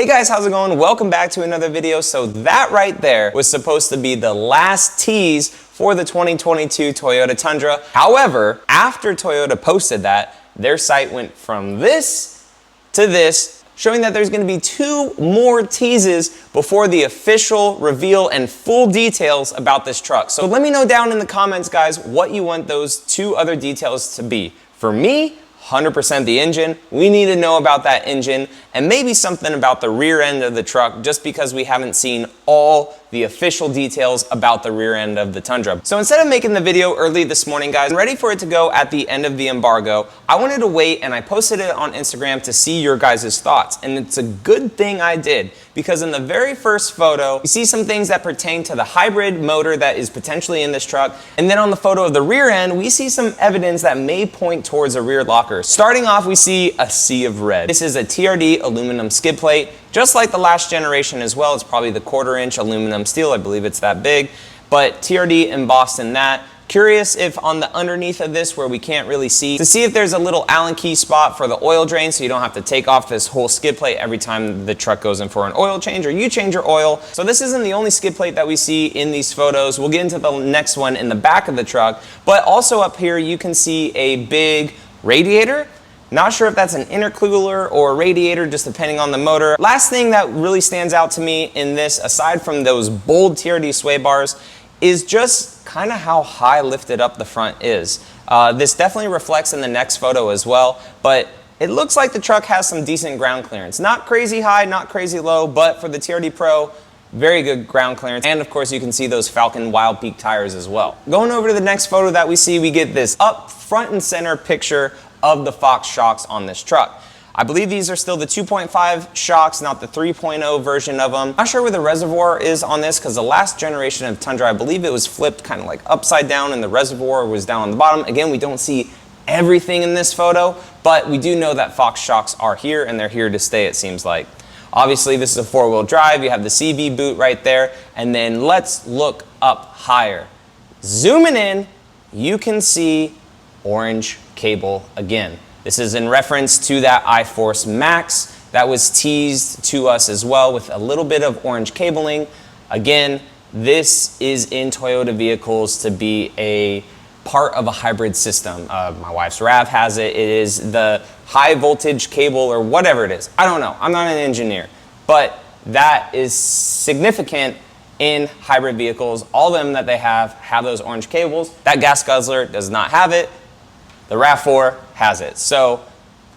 Hey guys, how's it going? Welcome back to another video. So that right there was supposed to be the last tease for the 2022 Toyota Tundra. However, after Toyota posted that, their site went from this to this, showing that there's going to be 2 more teases before the official reveal and full details about this truck. So let me know down in the comments, guys, what you want those 2 other details to be. For me, 100% the engine. We need to know about that engine and maybe something about the rear end of the truck, just because we haven't seen all the official details about the rear end of the Tundra. So instead of making the video early this morning, guys, ready for it to go at the end of the embargo, I wanted to wait and I posted it on Instagram to see your guys' thoughts. And it's a good thing I did, because in the very first photo, you see some things that pertain to the hybrid motor that is potentially in this truck. And then on the photo of the rear end, we see some evidence that may point towards a rear locker. Starting off, we see a sea of red. This is a TRD aluminum skid plate, just like the last generation as well. It's probably the 1/4 inch aluminum steel. I believe it's that big, but TRD embossed in that. Curious if on the underneath of this, where we can't really see, to see if there's a little Allen key spot for the oil drain, so you don't have to take off this whole skid plate every time the truck goes in for an oil change or you change your oil. So this isn't the only skid plate that we see in these photos. We'll get into the next one in the back of the truck, but also up here you can see a big radiator. Not sure if that's an intercooler or a radiator, just depending on the motor. Last thing that really stands out to me in this, aside from those bold TRD sway bars, is just kind of how high lifted up the front is. This definitely reflects in the next photo as well, but it looks like the truck has some decent ground clearance. Not crazy high, not crazy low, but for the TRD Pro, very good ground clearance. And of course you can see those Falcon Wild Peak tires as well. Going over to the next photo that we see, we get this up front and center picture of the Fox shocks on this truck. I believe these are still the 2.5 shocks, not the 3.0 version of them. Not sure where the reservoir is on this, because the last generation of Tundra, I believe it was flipped kind of like upside down and the reservoir was down on the bottom. Again, we don't see everything in this photo, but we do know that Fox shocks are here and they're here to stay, it seems like. Obviously, this is a 4-wheel drive. You have the CV boot right there. And then let's look up higher. Zooming in, you can see orange cable again. This is in reference to that iForce Max that was teased to us as well, with a little bit of orange cabling. Again, this is in Toyota vehicles to be a part of a hybrid system. My wife's RAV has it. It is the high voltage cable or whatever it is. I don't know. I'm not an engineer, but that is significant in hybrid vehicles. All of them that they have those orange cables. That gas guzzler does not have it. The RAV4 has it. So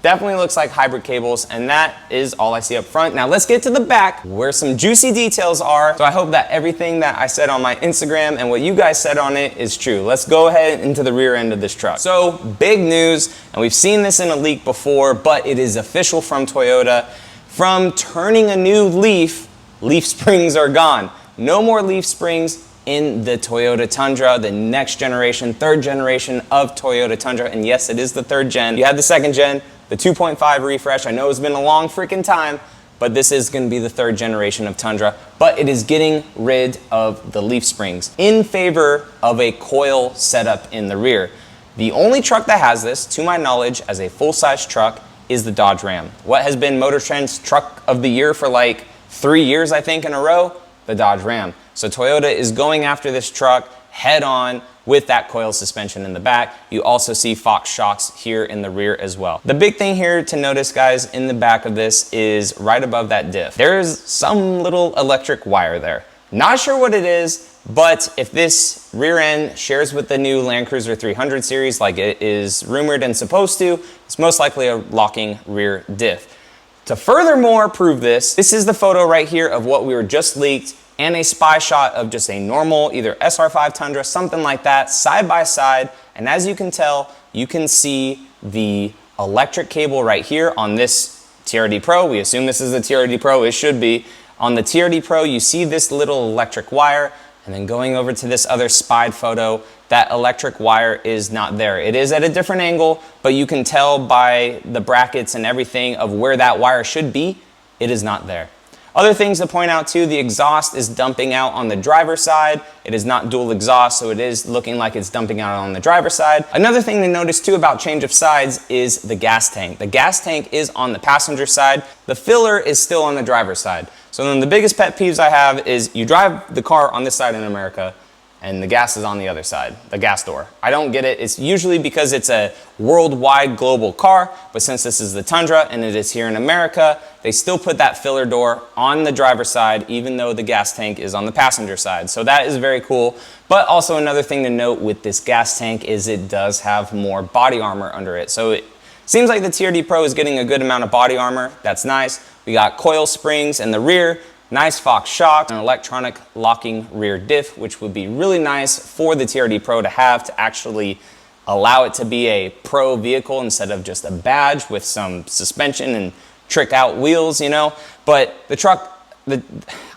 definitely looks like hybrid cables, and that is all I see up front. Now let's get to the back where some juicy details are. So I hope that everything that I said on my Instagram and what you guys said on it is true. Let's go ahead into the rear end of this truck. So big news, and we've seen this in a leak before, but it is official from Toyota. From turning a new leaf, leaf springs are gone. No more leaf springs in the Toyota Tundra, the next generation, 3rd generation of Toyota Tundra. And yes, it is the 3rd gen. You had the 2nd gen, the 2.5 refresh. I know it's been a long freaking time, but this is going to be the 3rd generation of Tundra. But it is getting rid of the leaf springs in favor of a coil setup in the rear. The only truck that has this, to my knowledge, as a full-size truck is the Dodge Ram. What has been Motor Trend's truck of the year for like 3 years, I think, in a row? The Dodge Ram. So Toyota is going after this truck head on with that coil suspension in the back. You also see Fox shocks here in the rear as well. The big thing here to notice, guys, in the back of this is right above that diff. There's some little electric wire there. Not sure what it is, but if this rear end shares with the new Land Cruiser 300 series like it is rumored and supposed to, it's most likely a locking rear diff. To furthermore prove this, this is the photo right here of what we were just leaked, and a spy shot of just a normal, either SR5 Tundra, something like that, side by side. And as you can tell, you can see the electric cable right here on this TRD Pro. We assume this is the TRD Pro, it should be. On the TRD Pro, you see this little electric wire, and then going over to this other spied photo, that electric wire is not there. It is at a different angle, but you can tell by the brackets and everything of where that wire should be, it is not there. Other things to point out too, the exhaust is dumping out on the driver's side. It is not dual exhaust, so it is looking like it's dumping out on the driver's side. Another thing to notice too about change of sides is the gas tank. The gas tank is on the passenger side. The filler is still on the driver's side. So then the biggest pet peeves I have is you drive the car on this side in America and the gas is on the other side, the gas door. I don't get it. It's usually because it's a worldwide global car, but since this is the Tundra and it is here in America, they still put that filler door on the driver's side, even though the gas tank is on the passenger side. So that is very cool. But also another thing to note with this gas tank is it does have more body armor under it. So it seems like the TRD Pro is getting a good amount of body armor. That's nice. We got coil springs in the rear, nice Fox shocks, an electronic locking rear diff, which would be really nice for the TRD Pro to have to actually allow it to be a pro vehicle instead of just a badge with some suspension and trick out wheels, you know. But the truck,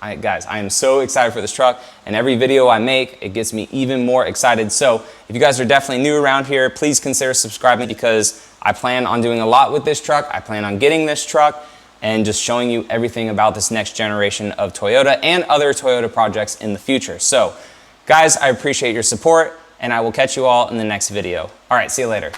guys, I am so excited for this truck, and every video I make, it gets me even more excited. So if you guys are definitely new around here, please consider subscribing because I plan on doing a lot with this truck. I plan on getting this truck and just showing you everything about this next generation of Toyota and other Toyota projects in the future. So guys, I appreciate your support and I will catch you all in the next video. All right, see you later.